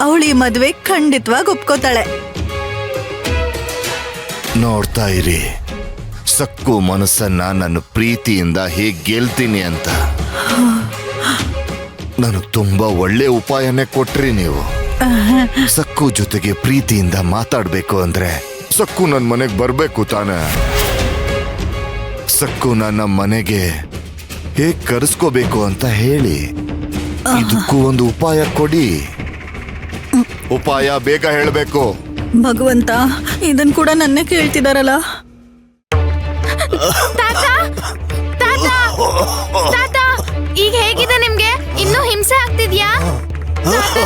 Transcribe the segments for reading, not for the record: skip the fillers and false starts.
ಅವಳು ಈ ಮದ್ವೆ ಖಂಡಿತವಾಗಿ ಒಪ್ಕೋತಾಳೆ. ನೋಡ್ತಾ ಇರಿ, ಸಕ್ಕು ಮನಸ್ಸನ್ನ ನನ್ನ ಪ್ರೀತಿಯಿಂದ ಹೇಗ್ ಗೆಲ್ತೀನಿ ಅಂತ. ನಾನು ತುಂಬಾ ಒಳ್ಳೆ ಉಪಾಯನೇ ಕೊಟ್ರಿ ನೀವು. ಸಕ್ಕು ಜೊತೆಗೆ ಪ್ರೀತಿಯಿಂದ ಮಾತಾಡ್ಬೇಕು ಅಂದ್ರೆ ಸಕ್ಕು ನನ್ನ ಮನೆಗೆ ಬರ್ಬೇಕು ತಾನೆ. ಸಕ್ಕು ನನ್ನ ಮನೆಗೆ ಹೇಗ್ ಕರೆಸ್ಕೋಬೇಕು ಅಂತ ಹೇಳಿ, ಇದಕ್ಕೂ ಒಂದು ಉಪಾಯ ಕೊಡಿ. ಉಪಾಯ ಬೇಗ ಹೇಳ್ಬೇಕು. ಭಗವಂತ, ಇದನ್ ಕೂಡ ನನ್ನೇ ಕೇಳ್ತಿದಾರಲ್ಲ. ಈಗ ಹೇಗಿದೆ ನಿಮ್ಗೆ? ಇನ್ನೂ ಹಿಂಸೆ ಆಗ್ತಿದ್ಯಾ?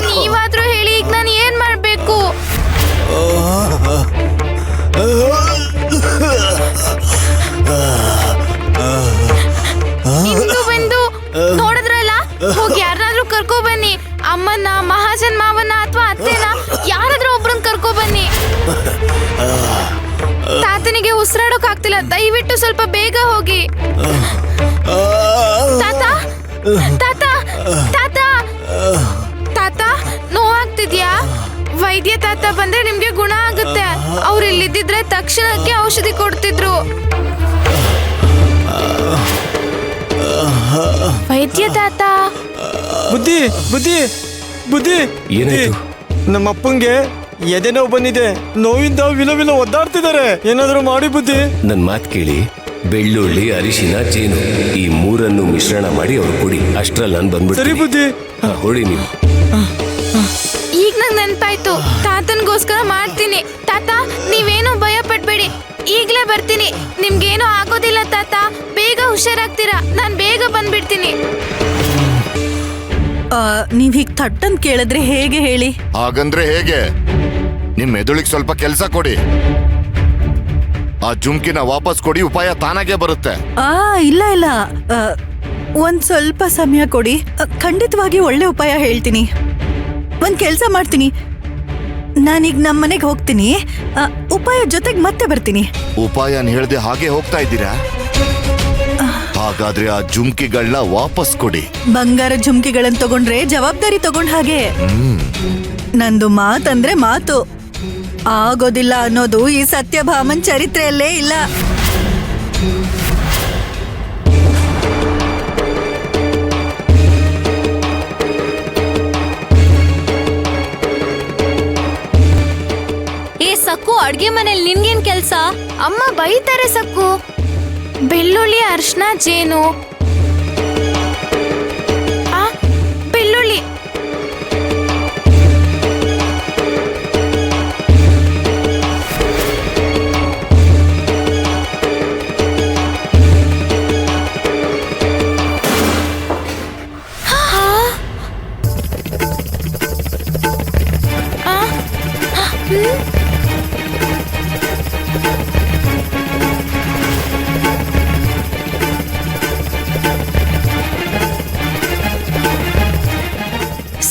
ನೀವಾದ್ರೂ ಹೇಳಿ, ಈಗ ನಾನು ಏನ್ ಮಾಡ್ಬೇಕು? ಇಂದು ಬಂದು ನೋಡಿದ್ರಲ್ಲ, ಹೋಗಿ ಯಾರನ್ನಾದ್ರೂ ಕರ್ಕೊ ಬನ್ನಿ. ಅಮ್ಮನ್ನ, ಮಹಾಜನ್ ಮಾವನ್ನ ಅಥವಾ ಅತ್ತೆನ ಯಾರಾದ್ರೂ ಒಬ್ರನ್ನ ಕರ್ಕೊ ಬನ್ನಿ. ತಾತನಿಗೆ ಉಸಿರಾಡೋಕ್ ಆಗ್ತಿಲ್ಲ, ದಯವಿಟ್ಟು ಸ್ವಲ್ಪ ಬೇಗ ಹೋಗಿ. ತಾತ ತಾತ ತಾತ ತಾತ, ನೋವಾಗ್ತಿದ್ಯಾ? ವೈದ್ಯ ತಾತ ಬಂದ್ರೆ ನಿಮ್ಗೆ ಗುಣ ಆಗುತ್ತೆ. ಅವ್ರು ಇಲ್ಲಿದ್ದಿದ್ರೆ ತಕ್ಷಣಕ್ಕೆ ಔಷಧಿ ಕೊಡ್ತಿದ್ರು. ವೈದ್ಯ ತಾತ. ಬುದ್ಧಿ ಬುದ್ಧಿ ಬುದ್ಧಿ. ಏನಾಯ್ತು? ನಮ್ಮ ಅಪ್ಪಂಗೆ ಎದೆ ನೋವು ಬಂದಿದೆ. ನೋವಿಂದ ವಿಲ ಒದ್ದಾಡ್ತಿದ್ದಾರೆ. ಏನಾದ್ರು ಮಾಡಿ ಬುದ್ಧಿ. ನನ್ ಮಾತ್ ಕೇಳಿ, ಬೆಳ್ಳುಳ್ಳಿ, ಅರಿಶಿನ, ಜೇನು ಈ ಮೂರನ್ನು ಮಿಶ್ರಣ ಮಾಡಿ ಅವ್ರು ಕುಡಿ. ಅಷ್ಟ್ರಲ್ಲಿ ನಾನು ಬಂದ್ಬಿಡ್ತೀನಿ. ಸರಿ ಬುದ್ಧಿ. ಹೊಡಿ ನೀವು. ಈಗ ನಂಗೆ ನೆನ್ಪಾಯ್ತು, ತಾತನ್ಗೋಸ್ಕರ ಮಾಡ್ತೀನಿ. ತಾತ, ನೀವೇನು ಭಯ ಪಡ್ಬೇಡಿ, ಈಗ್ಲೇ ಬರ್ತೀನಿ. ನಿಮ್ಗೇನು ಆಗೋದಿಲ್ಲ ತಾತ, ಬೇಗ ಹುಷಾರಾಗ್ತೀರಾ. ನಾನ್ ಬೇಗ ಬಂದ್ಬಿಡ್ತೀನಿ. ನೀವ್ ಹೀಗ್ ಥಟ್ಟಂತ ಕೇಳಿದ್ರೆ ಹೇಗೆ ಹೇಳಿ? ಹಾಗಂದ್ರೆ ಹೇಗೆ? ನಿಮ್ ಮೆದುಳಿಗೆ ಸ್ವಲ್ಪ ಕೆಲಸ ಕೊಡಿ. ಆ ಜುಮ್ಕಿನ ವಾಪಸ್ ಕೊಡಿ, ಉಪಾಯ ತಾನಾಗೆ ಬರುತ್ತೆ. ಇಲ್ಲ ಇಲ್ಲ, ಒಂದ್ ಸ್ವಲ್ಪ ಸಮಯ ಕೊಡಿ. ಖಂಡಿತವಾಗಿ ಒಳ್ಳೆ ಉಪಾಯ ಹೇಳ್ತೀನಿ. ಒಂದ್ ಕೆಲ್ಸ ಮಾಡ್ತೀನಿ, ನಾನೀಗ ನಮ್ಮನೆಗೆ ಹೋಗ್ತೀನಿ. ಉಪಾಯ ಜೊತೆಗೆ ಮತ್ತೆ ಬರ್ತೀನಿ. ಉಪಾಯನ್ ಹೇಳ್ದೆ ಹಾಗೆ ಹೋಗ್ತಾ ಇದ್ದೀರಾ? ಹಾಗಾದ್ರೆ ಆ ಜುಮ್ಕಿಗಳನ್ನ ವಾಪಸ್ ಕೊಡಿ. ಬಂಗಾರ ಜುಮ್ಕಿಗಳನ್ನ ತಗೊಂಡ್ರೆ ಜವಾಬ್ದಾರಿ ತಗೊಂಡ್ ಹಾಗೆ. ನಂದು ಮಾತಂದ್ರೆ ಮಾತು, ಆಗೋದಿಲ್ಲ ಅನ್ನೋದು ಈ ಸತ್ಯಭಾಮನ್ ಚರಿತ್ರೆಯಲ್ಲೇ ಇಲ್ಲ. ಏ ಸಕ್ಕು, ಅಡ್ಗೆ ಮನೇಲಿ ನಿನ್ಗೇನ್ ಕೆಲ್ಸ? ಅಮ್ಮ ಬೈತಾರೆ ಸಕ್ಕು. ಬೆಳ್ಳುಳ್ಳಿ, ಅರ್ಶನ, ಜೇನು. ಬೆಳ್ಳುಳ್ಳಿ.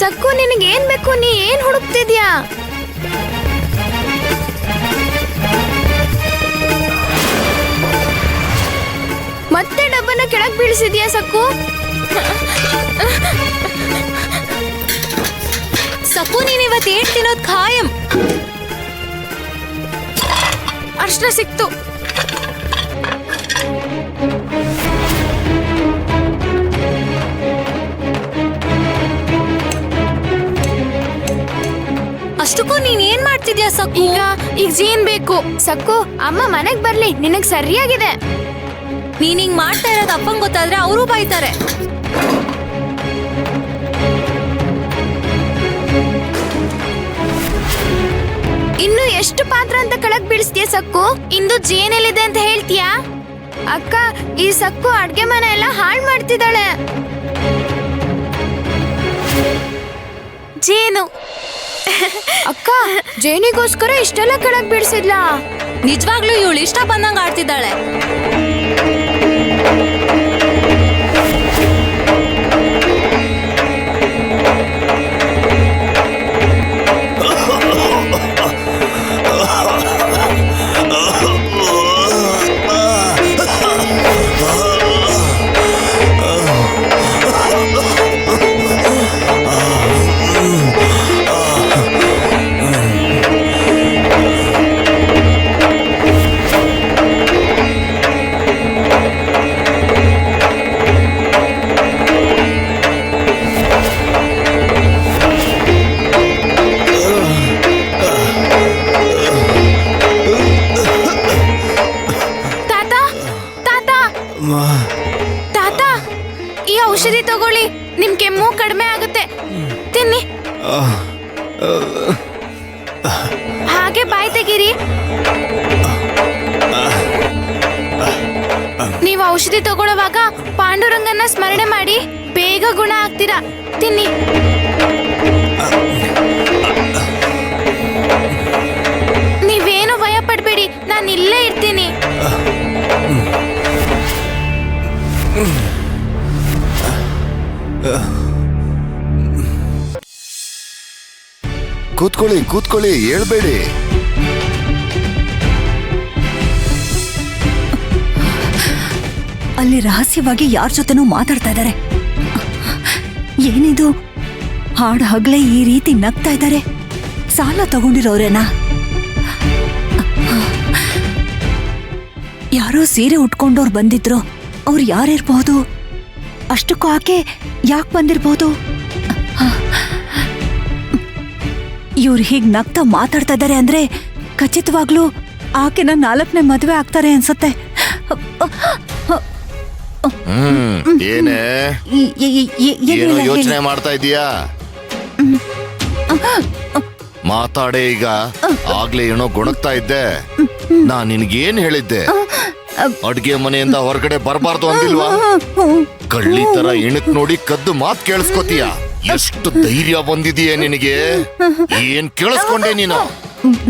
ಸಕ್ಕು, ನಿನಗೇನ್ ಬೇಕು? ನೀ ಏನ್ ಹುಡುಕ್ತಿದ್ಯಾ? ಮತ್ತೆ ಡಬ್ಬನ ಕೆಳಗ್ ಬೀಳಿಸಿದ್ಯಾ ಸಕ್ಕು? ಸಕ್ಕು, ನೀನ್ ಇವತ್ತು ಏನ್ ತಿನ್ನೋದ್ ಖಾಯಂ. ಅರ್ಶನ ಸಿಕ್ತು. ಅಷ್ಟಕ್ಕೂ ನೀನ್ ಏನ್ ಮಾಡ್ತಿದ್ಯಾ ಸಕ್ಕು? ಈಗ ಜೇನ್ ಬೇಕು. ಸಕ್ಕು, ಅಮ್ಮ ಮನೆಗ್ ಬರ್ಲಿ, ನಿನಗ್ ಸರಿಯಾಗಿದೆ. ನೀನ್ ಹಿಂಗ್ ಮಾಡ್ತಾ ಇರೋದು ಅಪ್ಪಂಗ್ ಗೊತ್ತಾದ್ರೆ ಅವರು ಬೈತಾರೆ. ಇನ್ನು ಎಷ್ಟು ಪಾತ್ರ ಅಂತ ಕೆಳಗ್ ಬೀಳಿಸ್ತೀಯ ಸಕ್ಕು? ಇಂದು ಜೇನೆಲ್ಲಿದೆ ಅಂತ ಹೇಳ್ತೀಯಾ? ಅಕ್ಕ, ಈ ಸಕ್ಕು ಅಡ್ಗೆ ಮನೆ ಎಲ್ಲ ಹಾಳ್ ಮಾಡ್ತಿದ್ದಾಳೆ. ಜೇನು. ಅಕ್ಕ, ಜೇನಿಗೋಸ್ಕರ ಇಷ್ಟೆಲ್ಲ ಕೆಳಗ್ ಬಿಡಿಸಿದ್ಲಾ? ನಿಜವಾಗ್ಲೂ ಇವಳು ಇಷ್ಟ ಬಂದಂಗ ಆಡ್ತಿದ್ದಾಳೆ. ಹಾಗೆ ಬಾಯ್ ತೆಗೀರಿ. ನೀವು ಔಷಧಿ ತಗೊಳ್ಳುವಾಗ ಪಾಂಡುರಂಗನ ಸ್ಮರಣೆ ಮಾಡಿ ಬೇಗ ಗುಣ ಆಗ್ತೀರಾ. ತಿನ್ನಿ. ನೀವೇನು ಭಯ ಪಡ್ಬೇಡಿ, ನಾನು ಇಲ್ಲೇ ಇರ್ತೀನಿ. ಕೂತ್ಕೊಳ್ಳಿ ಕೂತ್ಕೊಳ್ಳಿ, ಹೇಳ್ಬೇಡಿ. ಅಲ್ಲಿ ರಹಸ್ಯವಾಗಿ ಯಾರ ಜೊತೆನೂ ಮಾತಾಡ್ತಾ ಇದ್ದಾರೆ. ಏನಿದು, ಹಾಡು ಹಗ್ಲೇ ಈ ರೀತಿ ನಗ್ತಾ ಇದ್ದಾರೆ. ಸಾಲ ತಗೊಂಡಿರೋರೇನಾ? ಯಾರೋ ಸೀರೆ ಉಟ್ಕೊಂಡವ್ರು ಬಂದಿದ್ರು. ಅವ್ರು ಯಾರಿರ್ಬಹುದು? ಅಷ್ಟಕ್ಕೂ ಆಕೆ ಯಾಕೆ ಬಂದಿರ್ಬೋದು? ಇವ್ರು ಹೀಗ್ ನಗ್ತಾ ಮಾತಾಡ್ತಾ ಇದ್ದಾರೆ ಅಂದ್ರೆ ಖಚಿತವಾಗ್ಲೂ ಆಕೆನ 4ನೇ ಮದ್ವೆ ಆಗ್ತಾರೆ ಅನ್ಸತ್ತೆ. ಏನೇ ಏನೋ ಯೋಚನೆ ಮಾಡ್ತಾ ಇದೀಯಾ? ಮಾತಾಡೇ ಈಗ. ಆಗ್ಲೇ ಏನೋ ಗೊಣಗ್ತಾ ಇದ್ದೆ. ನಾನ್ ನಿನ್ಗೇನ್ ಹೇಳಿದ್ದೆ? ಅಡ್ಗೆ ಮನೆಯಿಂದ ಹೊರಗಡೆ ಬರಬಾರ್ದು ಅಂದಿಲ್ವಾ? ಕಳ್ಳಿ ತರ ಇಣಕ್ ನೋಡಿ ಕದ್ದು ಮಾತ್ ಕೇಳಿಸ್ಕೊತೀಯ. ಎಷ್ಟು ಧೈರ್ಯ ಬಂದಿದೀಯ ನಿನಗೆ? ಏನ್ ಕೇಳಿಸ್ಕೊಂಡೆ ನೀನು?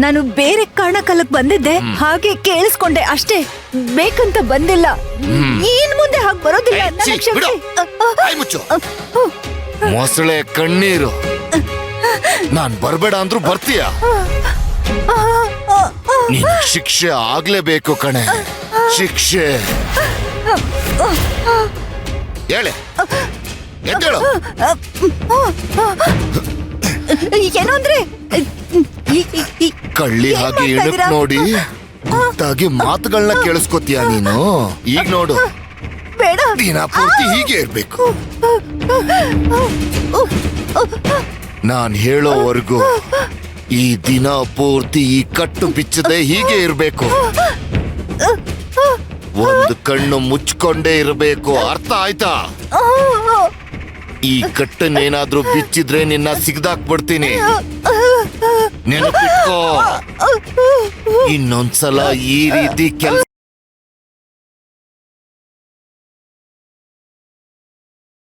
ನಾನು ಬೇರೆ ಕಾರಣಕ್ಕಲ್ಲಕ್ ಬಂದಿದ್ದೆ, ಹಾಗೆ ಕೇಳಿಸ್ಕೊಂಡೆ ಅಷ್ಟೇ. ಬೇಕಂತ ಬಂದಿಲ್ಲ. ಏನ್ ಮುಂದೆ ಹಾಗೆ ಬರೋದಿಲ್ಲ. ನನ್ನ ಕ್ಷಮಿಸಿ. ಬಾಯ್ ಮುಚ್ಚು. ಮೊಸಳೆ ಕಣ್ಣೀರು. ನಾನ್ ಬರ್ಬೇಡ ಅಂದ್ರೂ ಬರ್ತೀಯ. ನೀನ್ ಶಿಕ್ಷೆ ಆಗ್ಲೇಬೇಕು ಕಣೆ. ಶಿಕ್ಷೆ ಹೇಳೆ. ಎದ್ದೇಳು. ಏನೋ ಅಂದ್ರೆ ಕಳ್ಳಿ ಹಾಗೆ ಇಣಕ್ ನೋಡಿ ಗುಟ್ಟಾಗಿ ಮಾತುಗಳನ್ನ ಕೇಳಿಸ್ಕೊತೀಯ ನೀನು. ಈಗ ನೋಡು, ಬೇಡ. ದಿನ ಪೂರ್ತಿ ಹೀಗೆ ಇರ್ಬೇಕು. ನಾನ್ ಹೇಳೋವರೆಗೂ ಈ ದಿನ ಪೂರ್ತಿ ಈ ಕಟ್ಟು ಬಿಚ್ಚದೆ ಹೀಗೆ ಇರ್ಬೇಕು. ಒಂದು ಕಣ್ಣು ಮುಚ್ಕೊಂಡೇ ಇರಬೇಕು. ಅರ್ಥ ಆಯ್ತಾ? ಈ ಕಟ್ಟನ್ನೇನಾದ್ರೂ ಬಿಚ್ಚಿದ್ರೆ ನಿನ್ನ ಸಿಗ್ದಾಕ್ಬಿಡ್ತೀನಿ. ನೆನಪಿಟ್ಕೋ. ಇನ್ನೊಂದ್ಸಲ ಈ ರೀತಿ ಕೆಲಸ